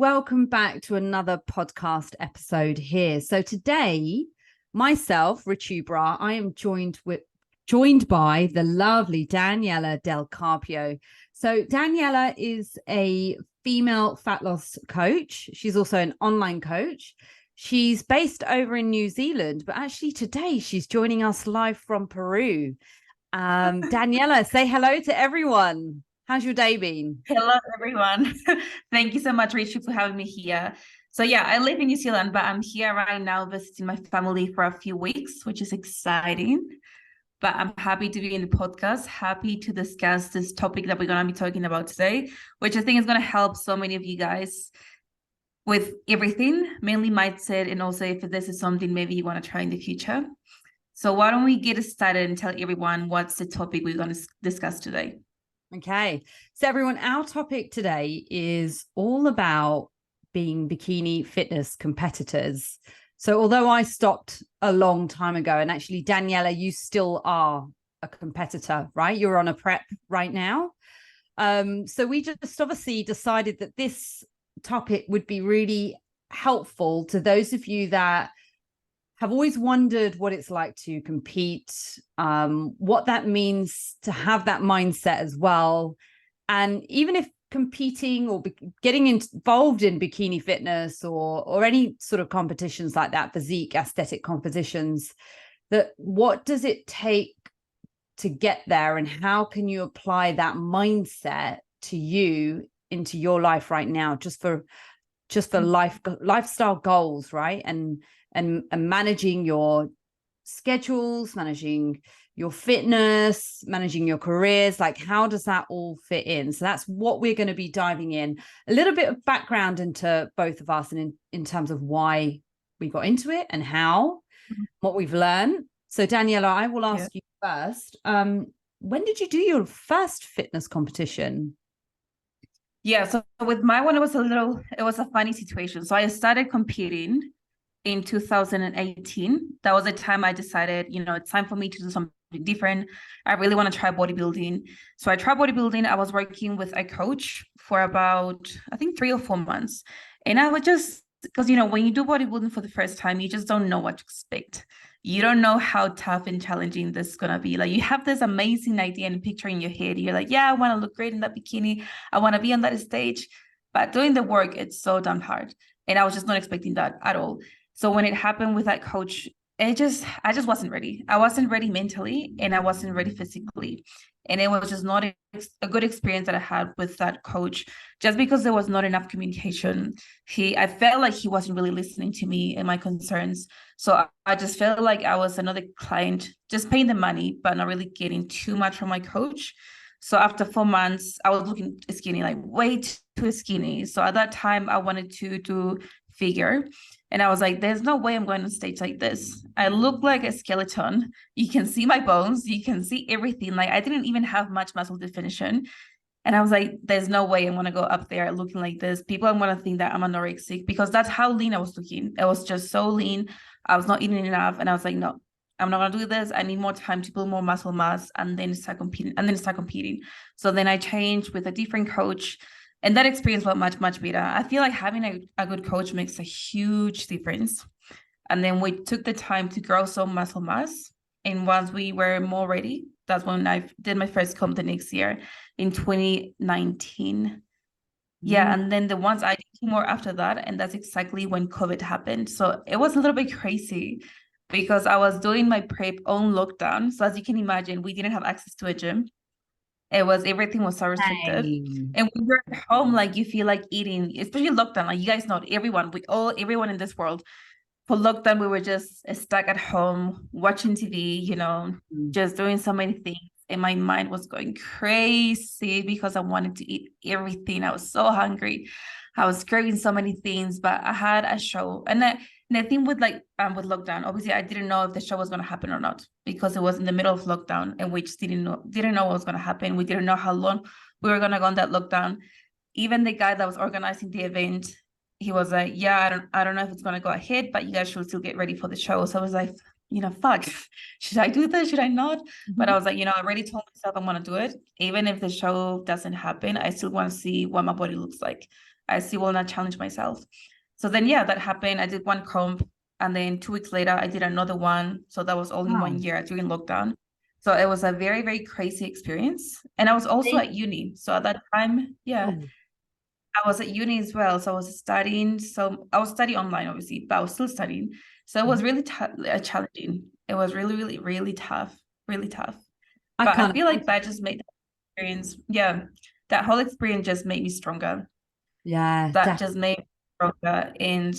welcome back to another podcast episode here. So today, myself, Richu Brar, I am joined by the lovely Daniela Del Carpio. So Daniela is a female fat loss coach. She's also an online coach. She's based over in New Zealand, but actually today she's joining us live from Peru. Daniela, say hello to everyone. How's your day been? Hello, everyone. Thank you so much, Richu, for having me here. So yeah, I live in New Zealand, but I'm here right now visiting my family for a few weeks, which is exciting. But I'm happy to be in the podcast, happy to discuss this topic that we're going to be talking about today, which I think is going to help so many of you guys with everything, mainly mindset, and also if this is something maybe you want to try in the future. So why don't we get started and tell everyone what's the topic we're going to discuss today? Okay. So everyone, our topic today is all about being bikini fitness competitors. So although I stopped a long time ago, and actually, Daniela, you still are a competitor, right? You're on a prep right now. So we just obviously decided that this topic would be really helpful to those of you that have always wondered what it's like to compete, what that means to have that mindset as well. And even if competing or getting involved in bikini fitness or any sort of competitions like that, physique, aesthetic competitions, that what does it take to get there, and how can you apply that mindset to you into your life right now, just for lifestyle goals, right? And managing your schedules, managing your fitness, managing your careers, like how does that all fit in? So that's what we're going to be diving in. A little bit of background into both of us and in terms of why we got into it and how, what we've learned. So Daniela, I will ask you first. When did you do your first fitness competition? Yeah, so with my one, it was a funny situation. So I started competing in 2018. That was the time I decided, it's time for me to do something different. I really want to try bodybuilding. So I tried bodybuilding. I was working with a coach for about, I think, 3 or 4 months. And I would just, because, when you do bodybuilding for the first time, you just don't know what to expect. You don't know how tough and challenging this is going to be. Like, you have this amazing idea and picture in your head. You're like, yeah, I want to look great in that bikini. I want to be on that stage. But doing the work, it's so damn hard. And I was just not expecting that at all. So when it happened with that coach, I just wasn't ready. I wasn't ready mentally, and I wasn't ready physically. And it was just not a good experience that I had with that coach, just because there was not enough communication. I felt like he wasn't really listening to me and my concerns. So I just felt like I was another client, just paying the money, but not really getting too much from my coach. So after 4 months, I was looking skinny, like way too skinny. So at that time, I wanted to do figure. And I was like, there's no way I'm going on stage like this. I look like a skeleton. You can see my bones. You can see everything. Like, I didn't even have much muscle definition. And I was like, there's no way I'm going to go up there looking like this. People are going to think that I'm anorexic, because that's how lean I was looking. I was just so lean. I was not eating enough. And I was like, no, I'm not going to do this. I need more time to build more muscle mass and then start competing. So then I changed with a different coach. And that experience was much, much better. I feel like having a good coach makes a huge difference. And then we took the time to grow some muscle mass. And once we were more ready, that's when I did my first comp the next year in 2019. Yeah, and then the ones I did 2 more after that, and that's exactly when COVID happened. So it was a little bit crazy because I was doing my prep on lockdown. So as you can imagine, we didn't have access to a gym. Everything was so restricted. And when you're at home, like, you feel like eating, especially lockdown, like, you guys know, everyone in this world, for lockdown, we were just stuck at home watching TV, just doing so many things. And my mind was going crazy because I wanted to eat everything. I was so hungry. I was craving so many things, but I had a show. And the thing with with lockdown, obviously I didn't know if the show was going to happen or not, because it was in the middle of lockdown and we just didn't know what was going to happen. We didn't know how long we were going to go on that lockdown. Even the guy that was organizing the event, he was like, yeah, I don't know if it's going to go ahead, but you guys should still get ready for the show. So I was like, fuck, should I do this? Should I not? But I was like, I already told myself I'm going to do it. Even if the show doesn't happen, I still want to see what my body looks like. I still will not challenge myself. So then, yeah, that happened. I did one comp, and then 2 weeks later, I did another one. So that was all in 1 year during lockdown. So it was a very, very crazy experience. And I was also at uni. So at that time, yeah, I was at uni as well. So I was studying. So I was studying online, obviously, but I was still studying. So it was really challenging. It was really, really, really tough, really tough. But I feel like that just made the experience, that whole experience just made me stronger. Yeah, that just made me stronger. And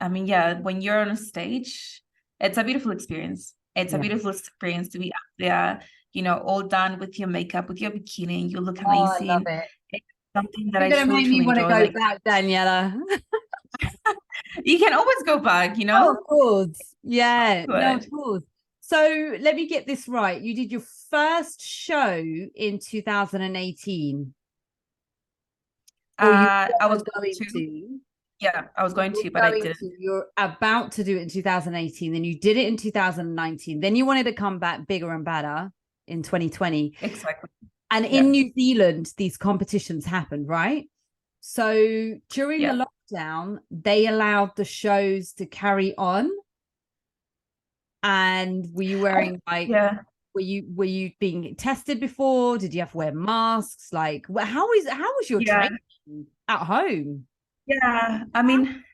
I mean, when you're on a stage, it's a beautiful experience. It's a beautiful experience to be out there, all done with your makeup, with your bikini. You look amazing. I love it. It's something that You're I gonna truly, make me truly want to enjoy. go back, Daniela. You can always go back, Oh, of course. Yeah, But no, of course. So let me get this right. You did your first show in 2018. Or you I was going to. Yeah, I was going to, but I didn't. You're about to do it in 2018. Then you did it in 2019. Then you wanted to come back bigger and better in 2020. Exactly. And in New Zealand, these competitions happened, right? So during the lockdown, they allowed the shows to carry on. And were you wearing were you being tested before? Did you have to wear masks? Like, how was your training at home? Yeah, I mean,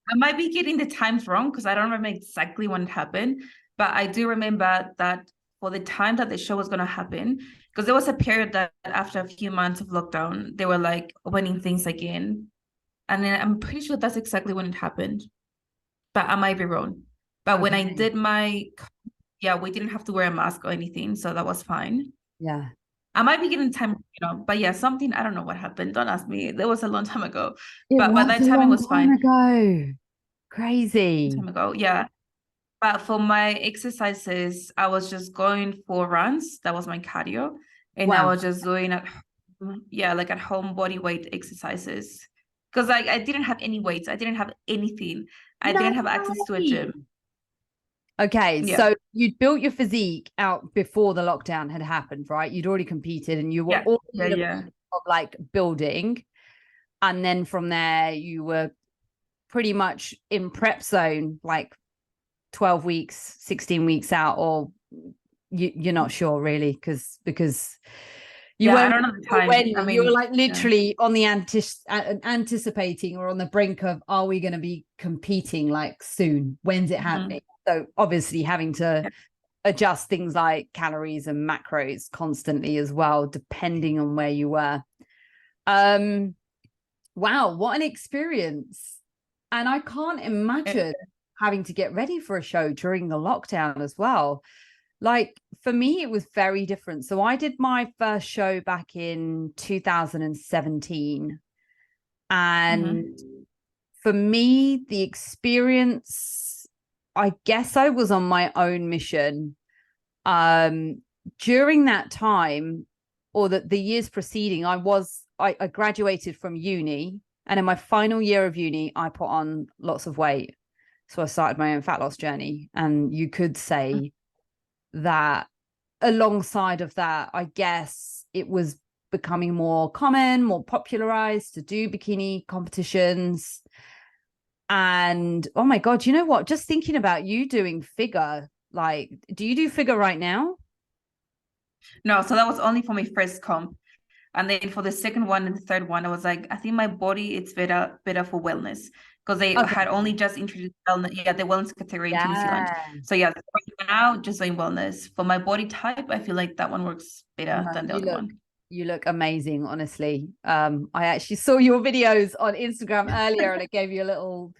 I might be getting the times wrong because I don't remember exactly when it happened, but I do remember that for the time that the show was going to happen, because there was a period that after a few months of lockdown, they were like opening things again. And then I'm pretty sure that's exactly when it happened, but I might be wrong. But when I did we didn't have to wear a mask or anything, so that was fine. Yeah. I might be getting time, but something, I don't know what happened. Don't ask me. That was a long time ago. But by that time, it was fine. Crazy. Time ago, yeah. But for my exercises, I was just going for runs. That was my cardio. And I was just doing at home body weight exercises. Because I didn't have any weights. I didn't have anything. I didn't have access to a gym. Okay, so you'd built your physique out before the lockdown had happened, right? You'd already competed and you were of like building. And then from there, you were pretty much in prep zone, like 12 weeks, 16 weeks out, or you're not sure really because you weren't, I don't know the time. I mean, you were like literally on the anticipating or on the brink of, are we going to be competing like soon? When's it happening? So obviously having to adjust things like calories and macros constantly as well, depending on where you were. Wow, what an experience. And I can't imagine having to get ready for a show during the lockdown as well. Like for me, it was very different. So I did my first show back in 2017. And for me, the experience, I guess I was on my own mission. During that time, or the years preceding, I graduated from uni. And in my final year of uni, I put on lots of weight. So I started my own fat loss journey. And you could say that alongside of that, I guess it was becoming more common, more popularized to do bikini competitions. And oh my God, you know what? Just thinking about you doing figure, like, do you do figure right now? No, so that was only for my first comp. And then for the second one and the third one, I was like, I think my body, it's better for wellness. Because they had only just introduced wellness, the wellness category into New Zealand. So right now, just doing wellness. For my body type, I feel like that one works better than the other one. You look amazing, honestly. I actually saw your videos on Instagram earlier and it gave you a little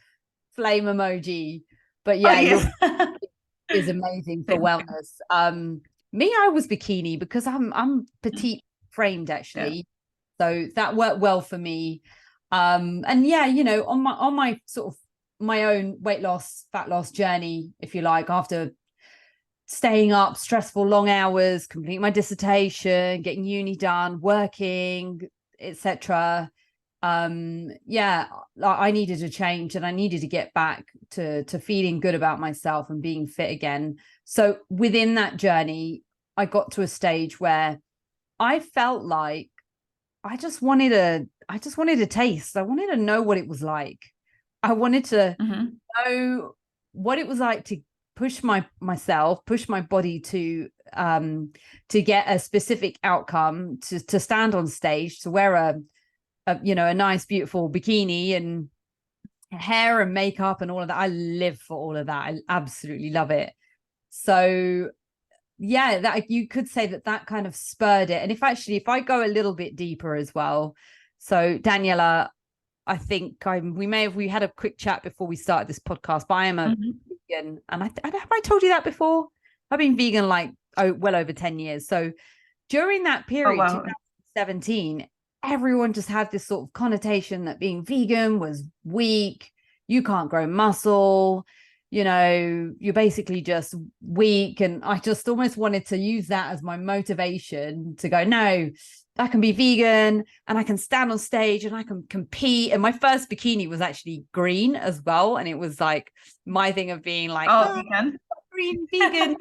flame emoji. But is amazing for wellness. Me, I was bikini because I'm petite framed actually. So that worked well for me. And on my sort of my own weight loss, fat loss journey, if you like, after staying up stressful long hours, completing my dissertation, getting uni done, working, etc. I needed a change and I needed to get back to feeling good about myself and being fit again. So within that journey, I got to a stage where I felt like I just wanted I just wanted to taste. I wanted to know what it was like. I wanted to know what it was like to push my body to get a specific outcome, to stand on stage, to wear a nice, beautiful bikini and hair and makeup and all of that. I live for all of that. I absolutely love it. So yeah, that you could say that kind of spurred it. And if I go a little bit deeper as well. So Daniela, I think we had a quick chat before we started this podcast, but I am a vegan. And have I told you that before? I've been vegan well over 10 years. So during that period, 2017, everyone just had this sort of connotation that being vegan was weak. You can't grow muscle. You're basically just weak. And I just almost wanted to use that as my motivation to go, no, I can be vegan and I can stand on stage and I can compete. And my first bikini was actually green as well. And it was like my thing of being like, green, vegan,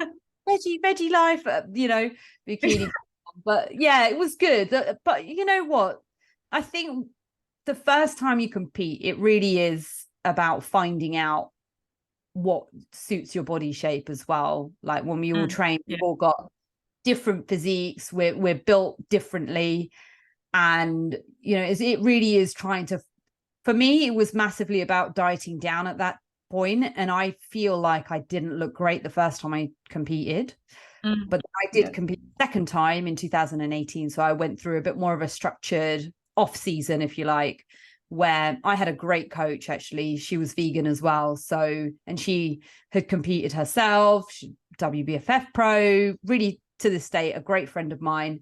veggie life, bikini. But yeah, it was good. But you know what? I think the first time you compete, it really is about finding out what suits your body shape as well. Like when we all train, we've all got different physiques, we're built differently, and it really is trying to, for me, it was massively about dieting down at that point, and I feel like I didn't look great the first time I competed, but I did compete the second time in 2018, so I went through a bit more of a structured off season, if you like, where I had a great coach. Actually, she was vegan as well, and she had competed herself, WBFF pro, really to this day a great friend of mine.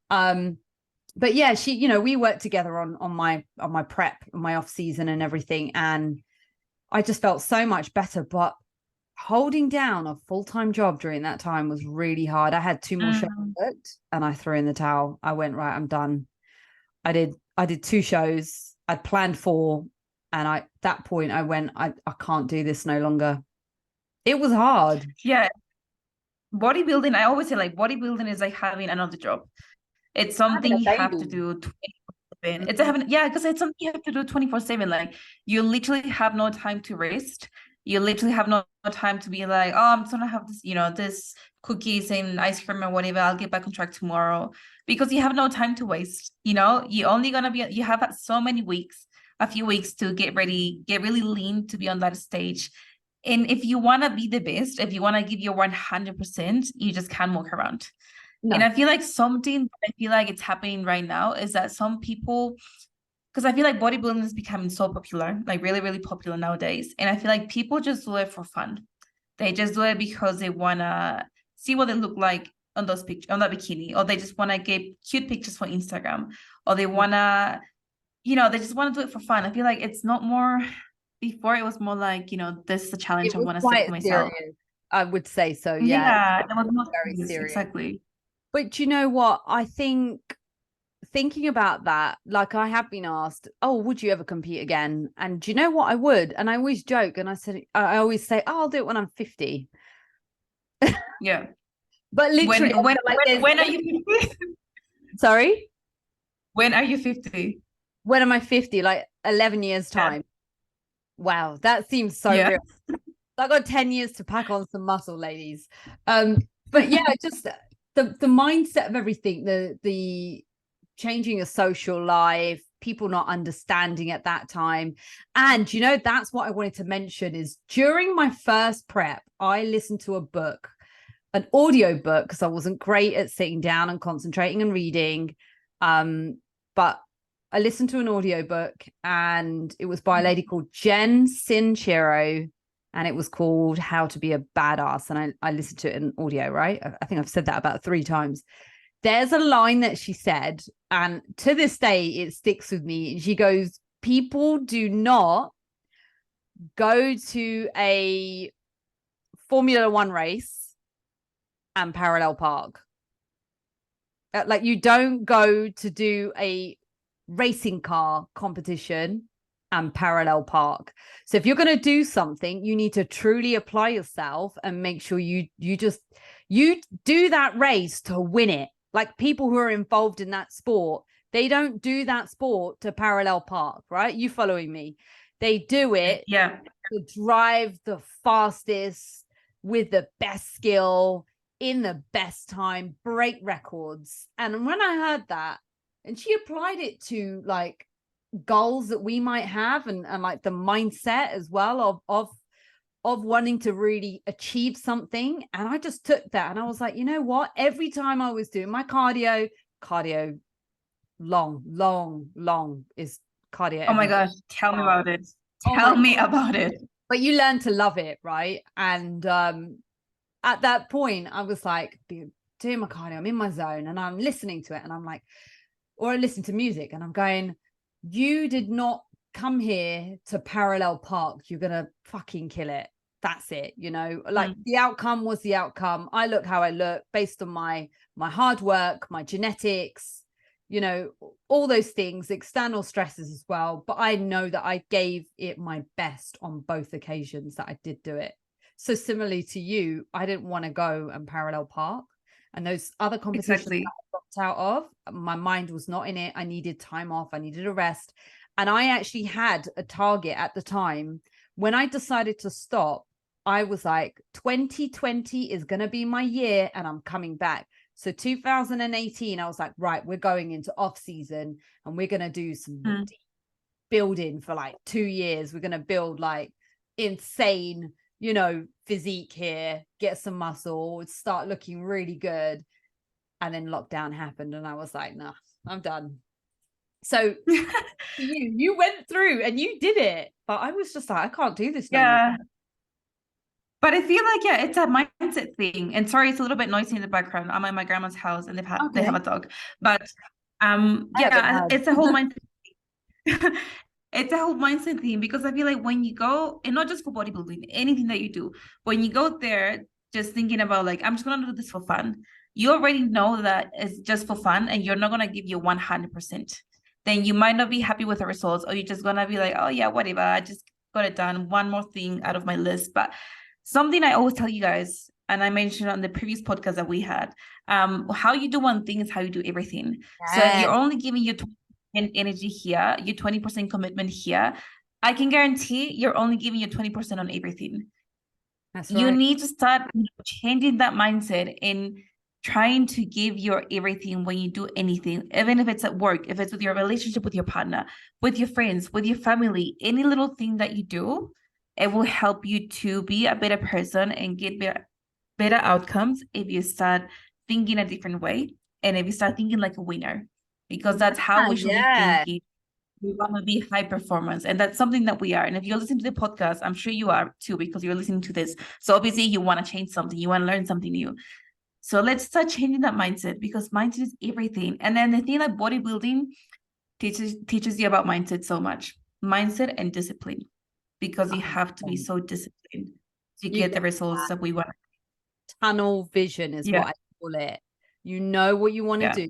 But yeah, she, we worked together on my prep, my off season and everything, and I just felt so much better. But holding down a full-time job during that time was really hard. I had 2 more shows booked and I threw in the towel. I went, right, I'm done. I did 2 shows. I'd planned 4, and at that point I went, I can't do this no longer. It was hard. Yeah. Bodybuilding, I always say, like, bodybuilding is like having another job. It's something you have to do 24/7. Because it's something you have to do 24/7. Like, you literally have no time to rest. You literally have no time to be like, oh, I'm just gonna have this, this cookies and ice cream or whatever. I'll get back on track tomorrow, because you have no time to waste. You're only gonna be. You have so many weeks, a few weeks to get ready, get really lean to be on that stage. And if you want to be the best, if you want to give your 100%, you just can't walk around. No. And I feel like it's happening right now is that some people, because I feel like bodybuilding is becoming so popular, like really, really popular nowadays. And I feel like people just do it for fun. They just do it because they want to see what they look like on those pictures, on that bikini, or they just want to get cute pictures for Instagram, or they want to, they just want to do it for fun. I feel like it's not more. Before, it was more like, this is a challenge I want to set for myself. Serious, I would say so. Yeah, that was more very serious. Exactly. But you know what? I think thinking about that, like, I have been asked, oh, would you ever compete again? And do you know what? I would. And I always joke, and I always say, oh, I'll do it when I'm 50. Yeah. But literally, when are you 50? Sorry? When are you 50? When am I 50? Like 11 years time. Yeah. Wow, that seems so real. I got 10 years to pack on some muscle, ladies. But yeah, just the mindset of everything, the changing a social life, people not understanding at that time. And that's what I wanted to mention is during my first prep, I listened to an audio book, because I wasn't great at sitting down and concentrating and reading. But I listened to an audiobook, and it was by a lady called Jen Sincero, and it was called How to Be a Badass. And I listened to it in audio, right? I think I've said that about 3 times. There's a line that she said, and to this day, it sticks with me. She goes, people do not go to a Formula 1 race and parallel park. Like, you don't go to do a racing car competition and parallel park. So if you're going to do something, you need to truly apply yourself and make sure you do that race to win it. Like, people who are involved in that sport They don't do that sport to parallel park, right? You following me? They do it to drive the fastest with the best skill in the best time, break records. And when I heard that, and she applied it to like goals that we might have and like the mindset as well of wanting to really achieve something. And I just took that and I was like, you know what? Every time I was doing my cardio, long is cardio. Oh my gosh, tell me about it. Tell me about it. But you learn to love it, right? And at that point, I was like doing my cardio, I'm in my zone and I'm listening to it and I'm like, or I listen to music and I'm going, you did not come here to parallel park. You're going to fucking kill it. That's it. You know, like the outcome was the outcome. I look how I look based on my hard work, my genetics, you know, all those things, external stresses as well. But I know that I gave it my best on both occasions that I did do it. So similarly to you, I didn't want to go and parallel park. And those other competitions that I dropped out of, my mind was not in it. I needed time off. I needed a rest. And I actually had a target at the time. When I decided to stop, I was like, 2020 is going to be my year and I'm coming back. So 2018, I was like, right, we're going into off season and we're going to do some building for like 2 years. We're going to build like insane, you know, physique here, get some muscle, start looking really good. And then lockdown happened and I was like, nah, I'm done. So you went through and you did it, but I was just like, I can't do this no more. But I feel like, it's a mindset thing. And sorry, it's a little bit noisy in the background. I'm at my grandma's house and they have a dog. But it's a whole mindset. It's a whole mindset thing because I feel like when you go, and not just for bodybuilding, anything that you do, when you go there just thinking about like, I'm just going to do this for fun, you already know that it's just for fun and you're not going to give you 100%. Then you might not be happy with the results, or you're just going to be like, oh yeah, whatever, I just got it done. One more thing out of my list. But something I always tell you guys, and I mentioned on the previous podcast that we had, how you do one thing is how you do everything. Yes. So if you're only giving your 20% energy here, your 20% commitment here, I can guarantee you're only giving your 20% on everything. That's right. You need to start changing that mindset and trying to give your everything when you do anything, even if it's at work, if it's with your relationship with your partner, with your friends, with your family, any little thing that you do, it will help you to be a better person and get better outcomes if you start thinking a different way and if you start thinking like a winner, because that's how we should be thinking. We want to be high performance, and that's something that we are. And if you're listening to the podcast, I'm sure you are too, because you're listening to this. So obviously you want to change something, you want to learn something new. So let's start changing that mindset, because mindset is everything. And then the thing like bodybuilding teaches you about mindset so much, mindset and discipline, because you have to be so disciplined to get the results that we want. Tunnel vision is what I call it. You know what you want to do.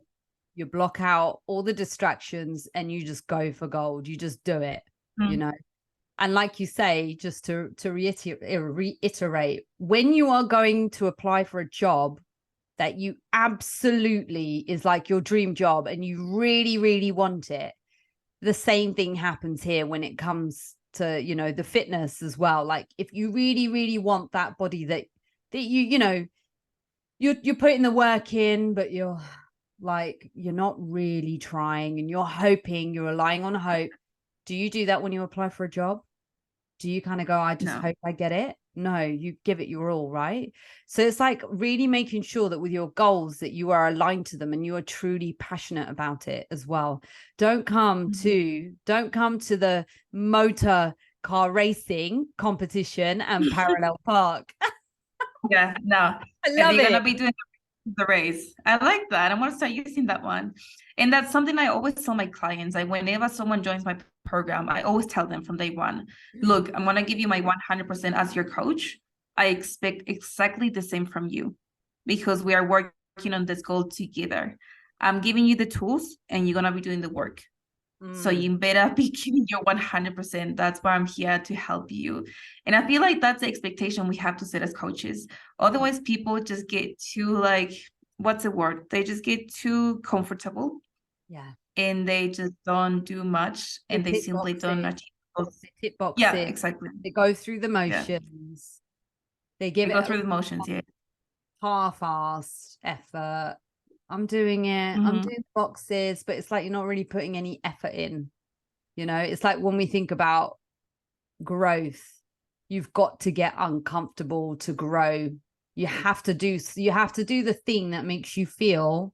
You block out all the distractions and you just go for gold. You just do it, you know. And like you say, just to reiterate, when you are going to apply for a job that you absolutely is like your dream job and you really, really want it, the same thing happens here when it comes to, you know, the fitness as well. Like if you really, really want that body that you know, you're putting the work in, but you're not really trying and you're hoping, you're relying on hope. Do you do that when you apply for a job? Do you kind of go, I just hope I get it? No, you give it your all, right? So it's like really making sure that with your goals that you are aligned to them and you are truly passionate about it as well. Don't come to the motor car racing competition and parallel park. I love it. You're gonna be doing the race. I like that. I'm gonna start using that one. And that's something I always tell my clients. Like whenever someone joins my program, I always tell them from day one, look, I'm gonna give you my 100% as your coach. I expect exactly the same from you, because we are working on this goal together. I'm giving you the tools and you're gonna be doing the work. So you better be giving your 100%. That's why I'm here to help you. And I feel like that's the expectation we have to set as coaches. Otherwise, people just get too like, what's the word? They just get too comfortable. Yeah. and they just don't do much, and they simply don't achieve goals. They tick boxes. Yeah, exactly. They go through the motions. They give they it go through the motions. Yeah, half-assed effort. I'm doing it. I'm doing boxes, but it's like you're not really putting any effort in. You know, it's like when we think about growth, you've got to get uncomfortable to grow. You have to do the thing that makes you feel,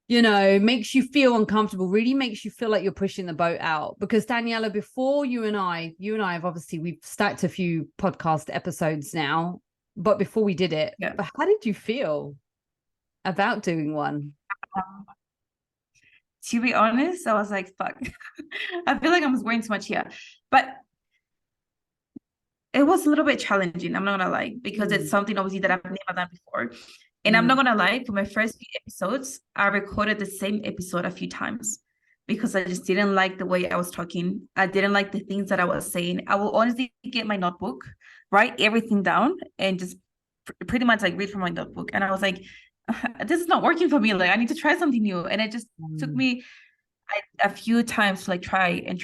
you know, makes you feel uncomfortable, really makes you feel like you're pushing the boat out. Because Daniela, before you and I have obviously, we've stacked a few podcast episodes now, but before we did it, but how did you feel about doing one? To be honest, I was like, fuck, I feel like I'm wearing too much here. But it was a little bit challenging, I'm not gonna lie, because it's something obviously that I've never done before. And I'm not gonna lie, for my first few episodes, I recorded the same episode a few times because I just didn't like the way I was talking. I didn't like the things that I was saying. I will honestly get my notebook, write everything down, and just pretty much like read from my notebook. And I was like, this is not working for me. Like, I need to try something new. And it just took me a few times to like try. And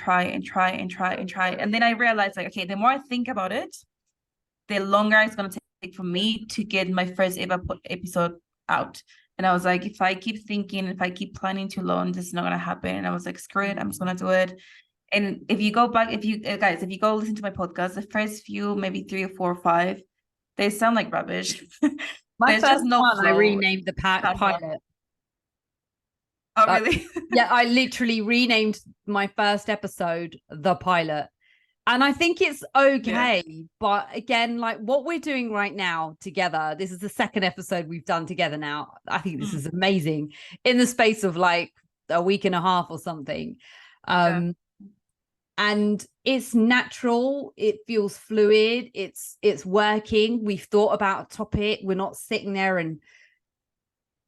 then I realized, like, okay, the more I think about it, the longer it's going to take for me to get my first ever episode out. And I was like, if I keep thinking, if I keep planning too long, this is not going to happen. And I was like, screw it, I'm just going to do it. And if you go back, if you guys, if you go listen to my podcast, the first few, maybe 3 or 4 or 5, they sound like rubbish. My first one, I renamed the pilot. Oh, really? Yeah, I literally renamed my first episode The Pilot. And I think it's okay. But again, like what we're doing right now together, this is the second episode we've done together now. I think this is amazing in the space of like a week and a half or something. And it's natural. It feels fluid. It's working. We've thought about a topic. We're not sitting there and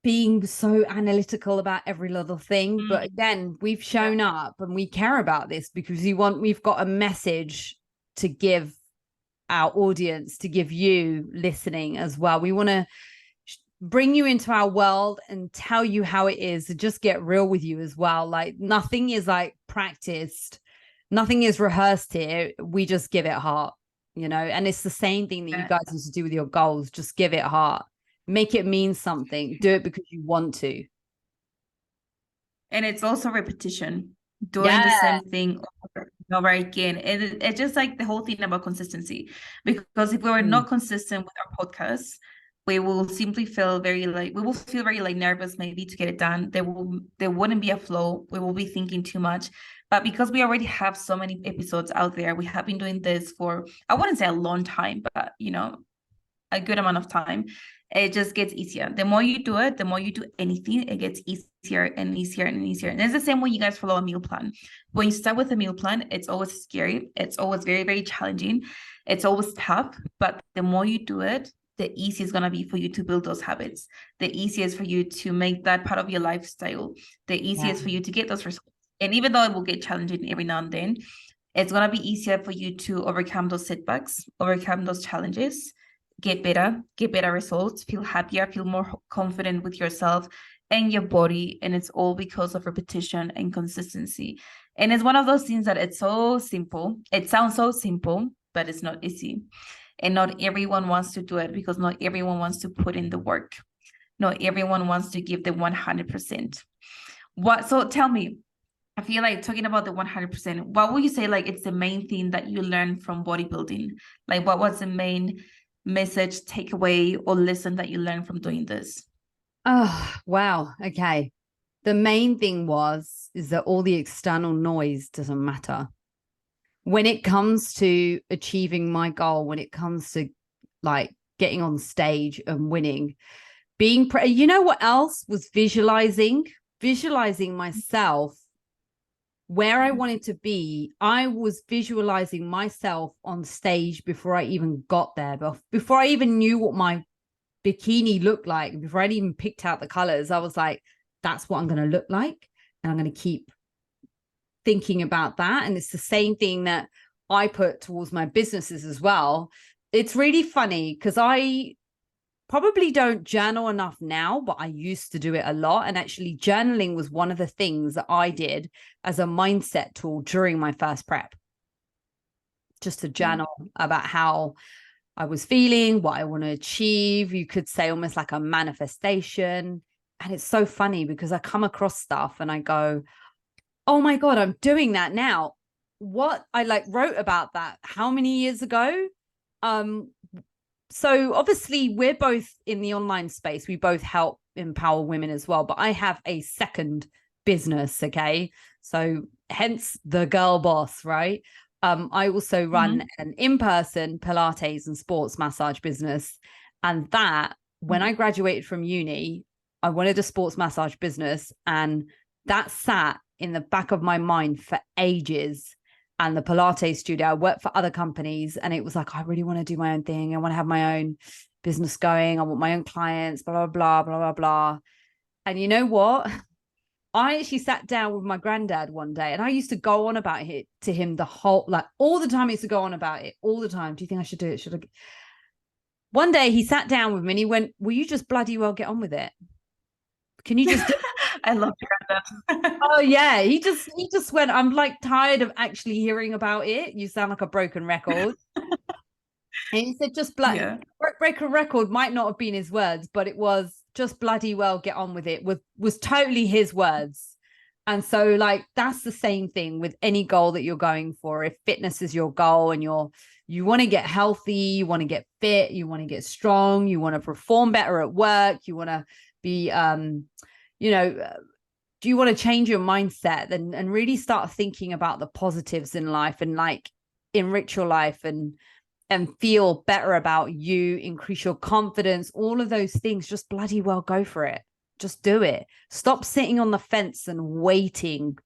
being so analytical about every little thing. But again, we've shown up and we care about this because we've got a message to give our audience, to give you listening as well. We want to bring you into our world and tell you how it is, and just get real with you as well. Like nothing is like practiced, nothing is rehearsed here. We just give it heart, you know, and it's the same thing that you guys need to do with your goals. Just give it heart. Make it mean something. Do it because you want to. And it's also repetition. Doing the same thing over and over again. And it's just like the whole thing about consistency. Because if we were not consistent with our podcasts, we will simply feel very nervous maybe to get it done. There wouldn't be a flow. We will be thinking too much. But because we already have so many episodes out there, we have been doing this for, I wouldn't say a long time, but you know, a good amount of time. It just gets easier. The more you do it, the more you do anything, it gets easier and easier and easier. And it's the same when you guys follow a meal plan. When you start with a meal plan, it's always scary. It's always very, very challenging. It's always tough. But the more you do it, the easier it's going to be for you to build those habits. The easiest for you to make that part of your lifestyle. The easiest for you to get those results. And even though it will get challenging every now and then, it's going to be easier for you to overcome those setbacks, overcome those challenges, get better results, feel happier, feel more confident with yourself and your body. And it's all because of repetition and consistency. And it's one of those things that it's so simple. It sounds so simple, but it's not easy. And not everyone wants to do it because not everyone wants to put in the work. Not everyone wants to give the 100%. So tell me, I feel like talking about the 100%, what would you say like it's the main thing that you learned from bodybuilding? Like what was the main message, takeaway, or lesson that you learned from doing this? Oh, wow. Okay. The main thing is that all the external noise doesn't matter. When it comes to achieving my goal, when it comes to like getting on stage and winning, you know what else was visualizing myself where I wanted to be. I was visualizing myself on stage before I even got there, before I even knew what my bikini looked like, before I'd even picked out the colors. I was like, that's what I'm going to look like. And I'm going to keep thinking about that. And it's the same thing that I put towards my businesses as well. It's really funny because I probably don't journal enough now, but I used to do it a lot. And actually, journaling was one of the things that I did as a mindset tool during my first prep, just to journal about how I was feeling, what I want to achieve. You could say almost like a manifestation. And it's so funny because I come across stuff and I go, oh my God, I'm doing that now. What I like wrote about that how many years ago? So obviously we're both in the online space. We both help empower women as well, but I have a second business. Okay. So hence the girl boss, right? I also run an in-person Pilates and sports massage business. And that when I graduated from uni, I wanted a sports massage business, and that sat in the back of my mind for ages. And the Pilates studio, I worked for other companies, and it was like, I really want to do my own thing. I want to have my own business going. I want my own clients, blah, blah, blah, blah, blah, blah. And you know what? I actually sat down with my granddad one day, and I used to go on about it to him the whole, like all the time. I used to go on about it all the time. Do you think I should do it? Should I? One day he sat down with me and he went, will you just bloody well get on with it? Can you just I love that. Oh yeah, he just went, I'm like tired of actually hearing about it. You sound like a broken record. And he said, just break a record might not have been his words, but it was just bloody well get on with it, was totally his words. And so like that's the same thing with any goal that you're going for. If fitness is your goal and you want to get healthy, you want to get fit, you want to get strong, you want to perform better at work, you want to be do you want to change your mindset and really start thinking about the positives in life and like enrich your life and feel better about you, increase your confidence, all of those things, just bloody well go for it. Just do it. Stop sitting on the fence and waiting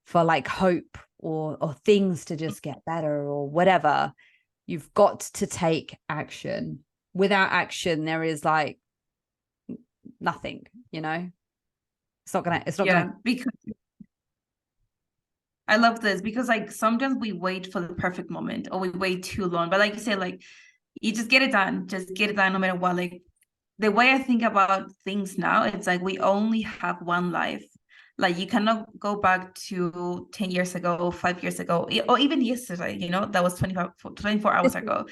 for like hope or things to just get better or whatever. You've got to take action. Without action, there is like nothing, It's not gonna because I love this, because like sometimes we wait for the perfect moment or we wait too long, but like you said, like you just get it done no matter what. Like the way I think about things now, it's like we only have one life. Like you cannot go back to 10 years ago, 5 years ago, or even yesterday, that was 24 hours ago.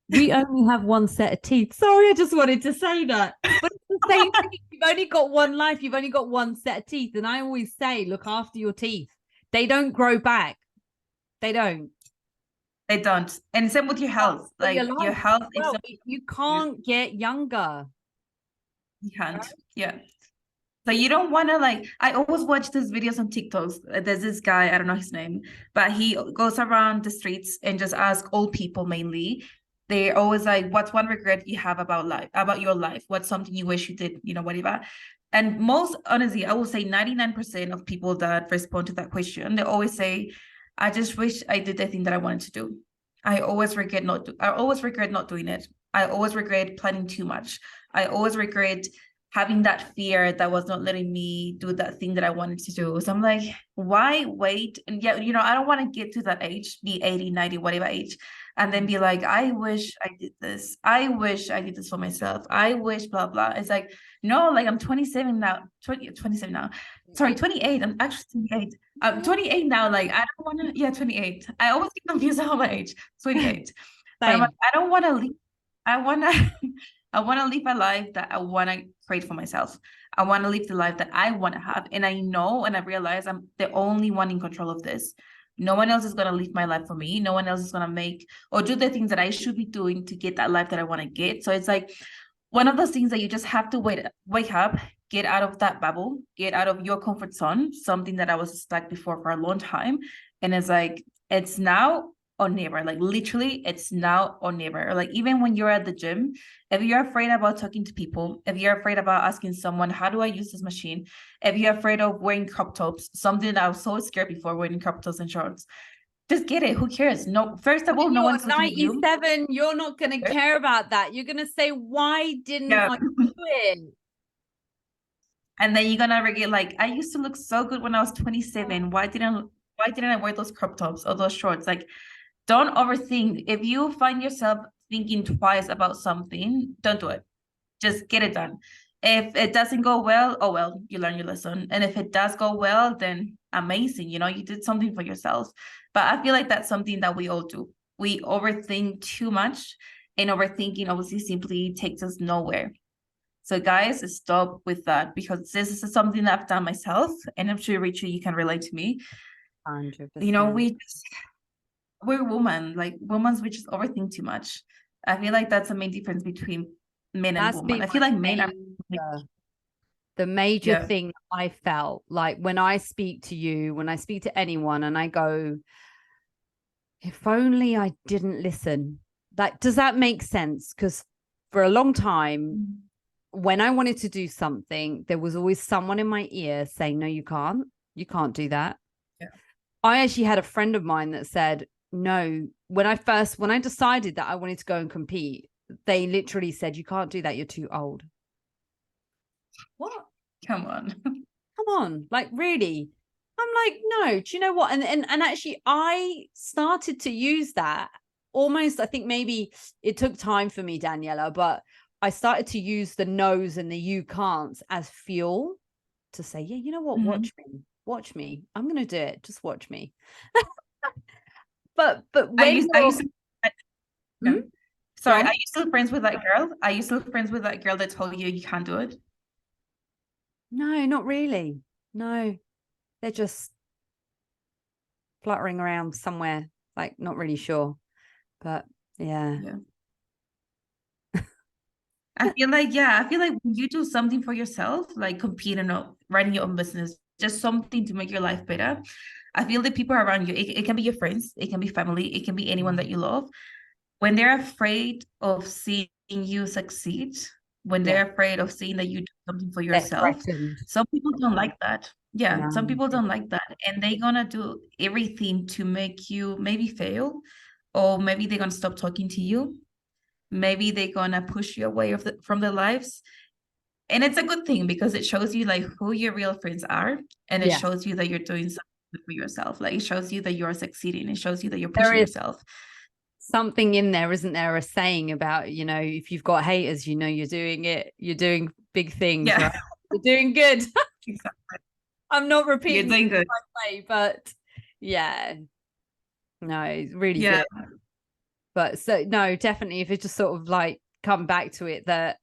We only have one set of teeth. Sorry, I just wanted to say that. But it's the same thing. You've only got one life. You've only got one set of teeth. And I always say, look after your teeth. They don't grow back. They don't. They don't. And same with your health. Like your health is you can't get younger. You can't. Right? Yeah. So you don't want to like, I always watch these videos on TikToks. There's this guy, I don't know his name, but he goes around the streets and just asks old people mainly. They're always like, what's one regret you have about your life? What's something you wish you did, whatever. And most honestly, I will say 99% of people that respond to that question, they always say, I just wish I did the thing that I wanted to do. I always regret not doing it. I always regret planning too much. I always regret having that fear that was not letting me do that thing that I wanted to do. So I'm like, why wait? And yeah, I don't want to get to that age, be 80, 90, whatever age, and then be like, I wish I did this. I wish I did this for myself. I wish blah, blah. It's like, no, like I'm 27 now, 27 now. Sorry, 28. I'm actually 28. I'm 28 now. Like, I don't want to, 28. I always get confused about my age, 28. But I'm like, I don't want to leave. I want to live a life that I want to create for myself. I want to live the life that I want to have. And I know, and I realize I'm the only one in control of this. No one else is going to live my life for me. No one else is going to make or do the things that I should be doing to get that life that I want to get. So it's like one of those things that you just have to wake up, get out of that bubble, get out of your comfort zone, something that I was stuck before for a long time. And it's like, it's now or never. Like literally, it's now or never. Like even when you're at the gym, if you're afraid about talking to people, if you're afraid about asking someone, how do I use this machine? If you're afraid of wearing crop tops, something that I was so scared before, wearing crop tops and shorts, just get it. Who cares? No, first of all, no one's looking at you. 97, you're not going to care about that. You're going to say, why didn't I do it? And then you're gonna regret, like, I used to look so good when I was 27. Why didn't I wear those crop tops or those shorts? Like, don't overthink. If you find yourself thinking twice about something, don't do it. Just get it done. If it doesn't go well, oh well, you learn your lesson. And if it does go well, then amazing, you know, you did something for yourself. But I feel like that's something that we all do. We overthink too much, and overthinking obviously simply takes us nowhere. So guys, stop with that, because this is something that I've done myself, and I'm sure Richu, you can relate to me. 100%. You know, we're women, like women, we just overthink too much. I feel like that's the main difference between men and women. I feel like men are the major thing I felt like when I speak to you, when I speak to anyone, and I go, if only I didn't listen. Like, does that make sense? Because for a long time, when I wanted to do something, there was always someone in my ear saying, no, you can't do that. Yeah. I actually had a friend of mine that said, no, when I decided that I wanted to go and compete, they literally said, you can't do that. You're too old. What? Come on. Like, really? I'm like, no, do you know what? And actually I started to use that almost, I think maybe it took time for me, Daniela, but I started to use the no's and the you can'ts as fuel to say, yeah, you know what? Watch me. I'm going to do it. Just watch me. but when Sorry, are you still friends with that girl? Are you still friends with that girl that told you can't do it? No, not really. No, they're just fluttering around somewhere, like not really sure. But yeah. I feel like when you do something for yourself, like competing or running your own business, just something to make your life better, I feel the people around you, it can be your friends, it can be family, it can be anyone that you love. When they're afraid of seeing you succeed, when they're afraid of seeing that you do something for yourself, some people don't like that. Yeah, some people don't like that. And they're going to do everything to make you maybe fail, or maybe they're going to stop talking to you. Maybe they're going to push you away from their lives. And it's a good thing, because it shows you like who your real friends are. And it shows you that you're doing something for yourself. Like, it shows you that you're succeeding. It shows you that you're pushing yourself. Something in there, isn't there, a saying about, you know, if you've got haters, you know, you're doing big things, right? You're doing good. Exactly. I'm not repeating you're doing good, but yeah, no, it's really good. But so no, definitely, if it just sort of like come back to it, that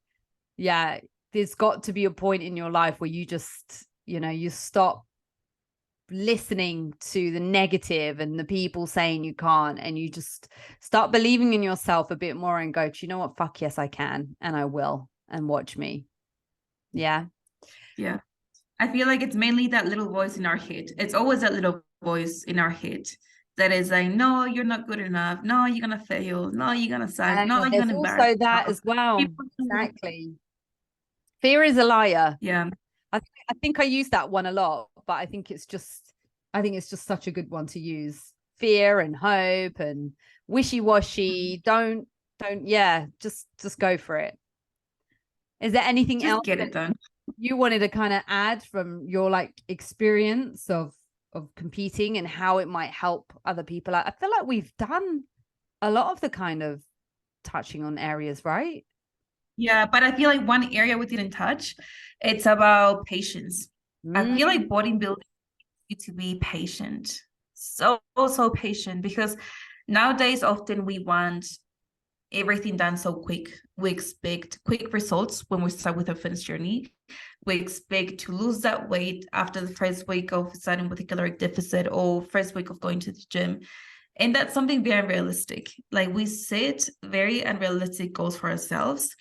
there's got to be a point in your life where you just, you know, you stop listening to the negative and the people saying you can't, and you just start believing in yourself a bit more and go, do you know what, fuck yes I can, and I will, and watch me. Yeah I feel like it's mainly that little voice in our head. It's always that little voice in our head that is like, no, you're not good enough, no, you're gonna fail, no, you're gonna suck, no, you're gonna embarrass also that as well. Exactly. Fear is a liar. I think I use that one a lot, but I think it's just such a good one to use. Fear and hope and wishy-washy. Don't just go for it. Is there anything else get it done you wanted to kind of add from your like experience of competing and how it might help other people? I feel like we've done a lot of the kind of touching on areas, right? Yeah, but I feel like one area we didn't touch, it's about patience. I feel like bodybuilding you to be patient, so patient, because nowadays often we want everything done so quick. We expect quick results when we start with our fitness journey. We expect to lose that weight after the first week of starting with a caloric deficit, or first week of going to the gym. And that's something very unrealistic. Like, we set very unrealistic goals for ourselves.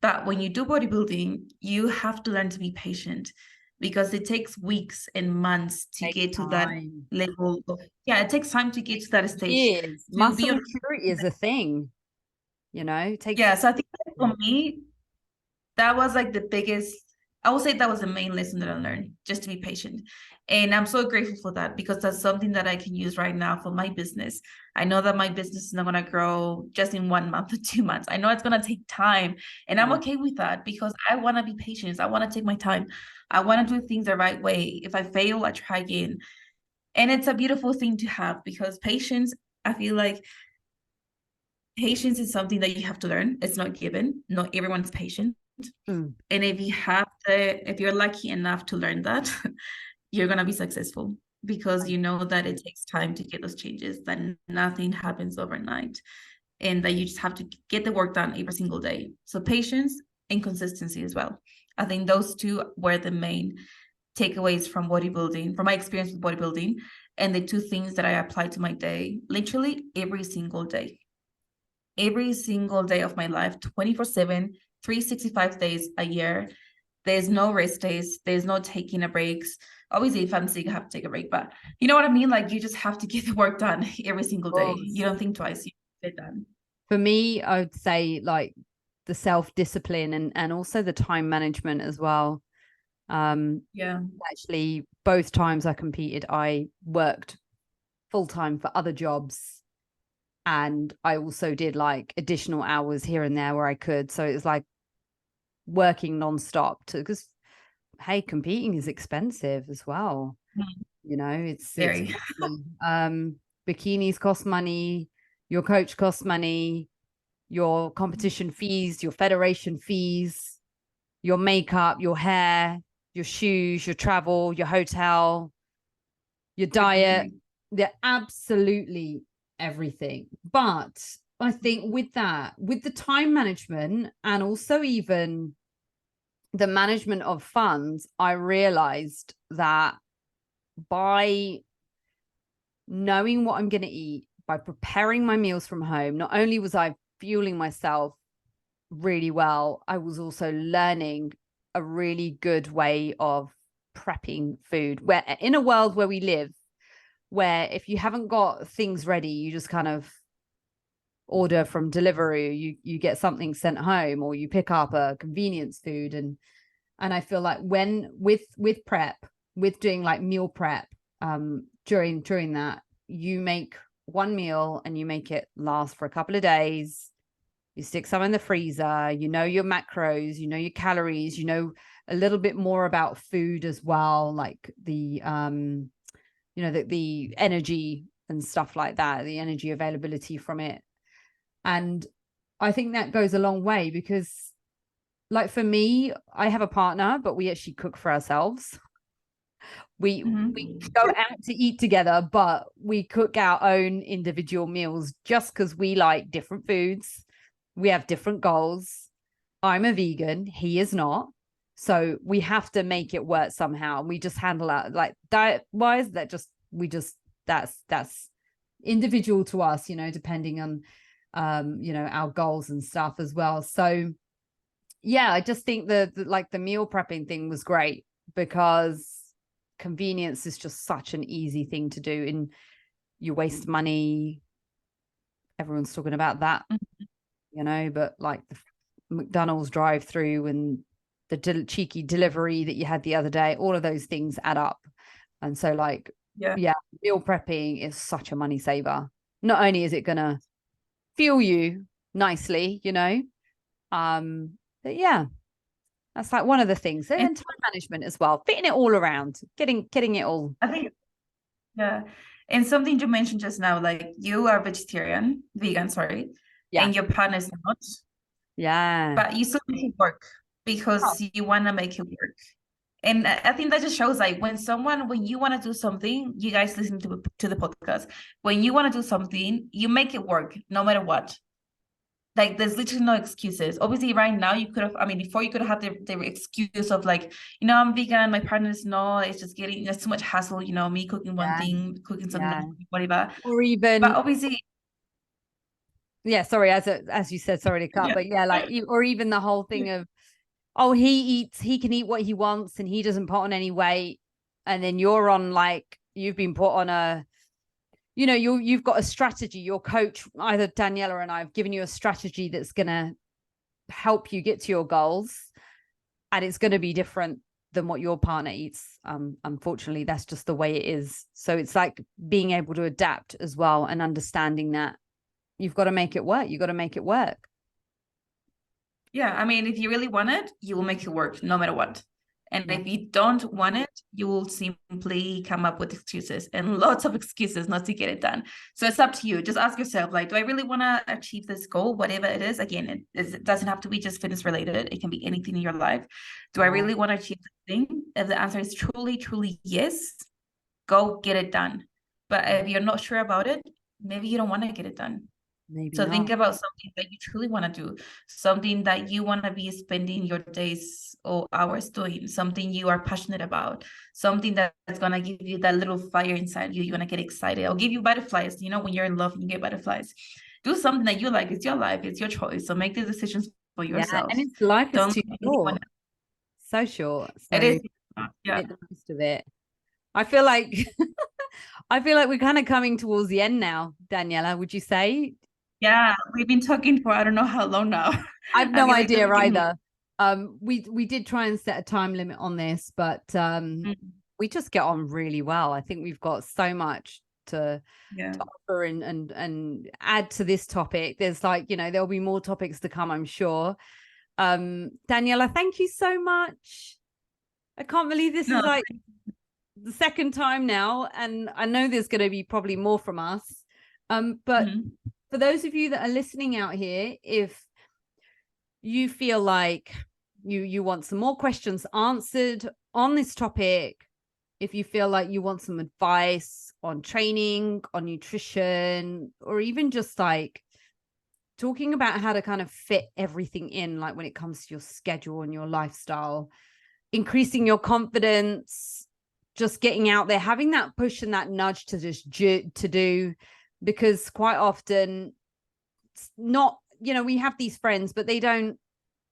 But when you do bodybuilding, you have to learn to be patient, because it takes weeks and months to get to that level of, it takes time to get to that stage. Muscle maturity is a thing, you know. So I think that for me, that was like the biggest, I would say that was the main lesson that I learned, just to be patient. And I'm so grateful for that, because that's something that I can use right now for my business. I know that my business is not going to grow just in 1 month or 2 months. I know it's going to take time, and I'm okay with that, because I want to be patient. I want to take my time. I want to do things the right way. If I fail, I try again. And it's a beautiful thing to have, because patience, I feel like patience is something that you have to learn. It's not given. Not everyone's patient. Mm. And if you're lucky enough to learn that, you're gonna be successful, because you know that it takes time to get those changes, that nothing happens overnight, and that you just have to get the work done every single day. So patience and consistency as well. I think those two were the main takeaways from bodybuilding, from my experience with bodybuilding, and the two things that I apply to my day, literally every single day. Every single day of my life, 24/7, 365 days a year. There's no rest days. There's no taking a breaks. Obviously, if I'm sick, I have to take a break. But you know what I mean? Like, you just have to get the work done every single day. You don't think twice. You get it done. For me, I would say like the self-discipline and also the time management as well. Yeah. Actually, both times I competed, I worked full-time for other jobs. And I also did like additional hours here and there where I could. So it was like working nonstop because, hey, competing is expensive as well. You know, it's Very. bikinis cost money, your coach costs money, your competition fees, your federation fees, your makeup, your hair, your shoes, your travel, your hotel, your diet. They're absolutely everything. But I think with that, with the time management and also even the management of funds, I realized that by knowing what I'm going to eat, by preparing my meals from home, not only was I fueling myself really well, I was also learning a really good way of prepping food, where in a world where we live, where if you haven't got things ready, you just kind of order from delivery, you get something sent home, or you pick up a convenience food. And I feel like when with prep, with doing like meal prep, during that, you make one meal and you make it last for a couple of days. You stick some in the freezer, you know your macros, you know your calories, you know a little bit more about food as well, like the the energy and stuff like that, the energy availability from it. And I think that goes a long way, because like for me, I have a partner, but we actually cook for ourselves. We go out to eat together, but we cook our own individual meals just because we like different foods. We have different goals. I'm a vegan, he is not. So we have to make it work somehow. We just handle that, like diet wise, that's individual to us, depending on our goals and stuff as well. So yeah, I just think the meal prepping thing was great, because convenience is just such an easy thing to do, and you waste money. Everyone's talking about that, but like the McDonald's drive through and the cheeky delivery that you had the other day, all of those things add up. And so like, yeah, meal prepping is such a money saver. Not only is it going to fuel you nicely, but yeah, that's like one of the things. And time management as well, fitting it all around, getting it all. I think, yeah. And something you mentioned just now, like you are vegan, sorry, and your partner's not. Yeah. But you still make it work because you want to make it work. And I think that just shows like when you want to do something, you guys listen to the podcast. When you want to do something, you make it work no matter what. Like there's literally no excuses. Obviously, right now you could have, before you could have had the excuse of like, I'm vegan, my partner's not, it's just there's too much hassle, me cooking one thing, cooking something, whatever. Or even, but obviously, sorry, as you said, sorry to cut, but like, or even the whole thing of, he can eat what he wants and he doesn't put on any weight. And then you're on like, you've been put on you've got a strategy. Your coach, either Daniela and I, have given you a strategy that's going to help you get to your goals. And it's going to be different than what your partner eats. Unfortunately, that's just the way it is. So it's like being able to adapt as well, and understanding that you've got to make it work. You've got to make it work. Yeah, if you really want it, you will make it work no matter what. And if you don't want it, you will simply come up with excuses and lots of excuses not to get it done. So it's up to you. Just ask yourself, like, do I really want to achieve this goal, whatever it is? Again, it doesn't have to be just fitness related. It can be anything in your life. Do I really want to achieve this thing? If the answer is truly, truly yes, go get it done. But if you're not sure about it, maybe you don't want to get it done. Maybe So not. think about something that you truly want to do, something that you want to be spending your days or hours doing, something you are passionate about, something that's going to give you that little fire inside you. You're going to get excited. I'll give you butterflies. You know, when you're in love and you get butterflies, do something that you like. It's your life. It's your choice. So make the decisions for yourself. And it's life is Don't too short. So short. So it is. Yeah. make the most of it. I feel like we're kind of coming towards the end now, Daniela, would you say? Yeah, we've been talking for I don't know how long now. I have no idea either. We did try and set a time limit on this, but we just get on really well. I think we've got so much to offer and add to this topic. There's like, you know, there'll be more topics to come, I'm sure. Daniela, thank you so much. I can't believe this is like the second time now, and I know there's going to be probably more from us. But for those of you that are listening out here, if you feel like you want some more questions answered on this topic, if you feel like you want some advice on training, on nutrition, or even just like talking about how to kind of fit everything in, like when it comes to your schedule and your lifestyle, increasing your confidence, just getting out there, having that push and that nudge to just to do, because quite often it's not, you know, we have these friends, but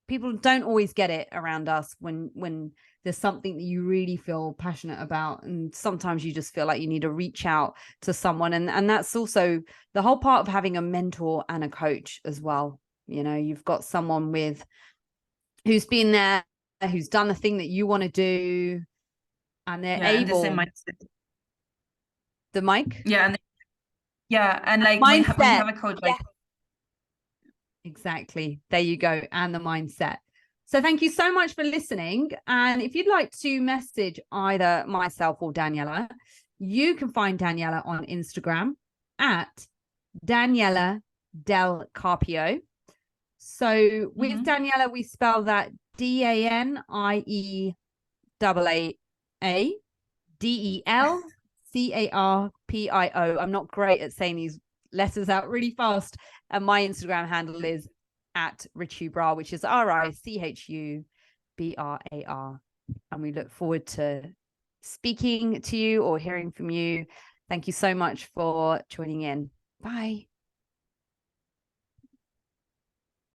people don't always get it around us when there's something that you really feel passionate about. And sometimes you just feel like you need to reach out to someone. And that's also the whole part of having a mentor and a coach as well. You know, you've got someone who's been there, who's done the thing that you want to do, and they're able. The mic? And like when you have a coach, like exactly. There you go. And the mindset. So thank you so much for listening. And if you'd like to message either myself or Daniela, you can find Daniela on Instagram at Daniela Del Carpio. So with Daniela, we spell that DANIEAA DELCARPIO. I'm not great at saying these letters out really fast. And my Instagram handle is at Richu Brar, which is RICHUBRAR. And we look forward to speaking to you or hearing from you. Thank you so much for joining in. Bye.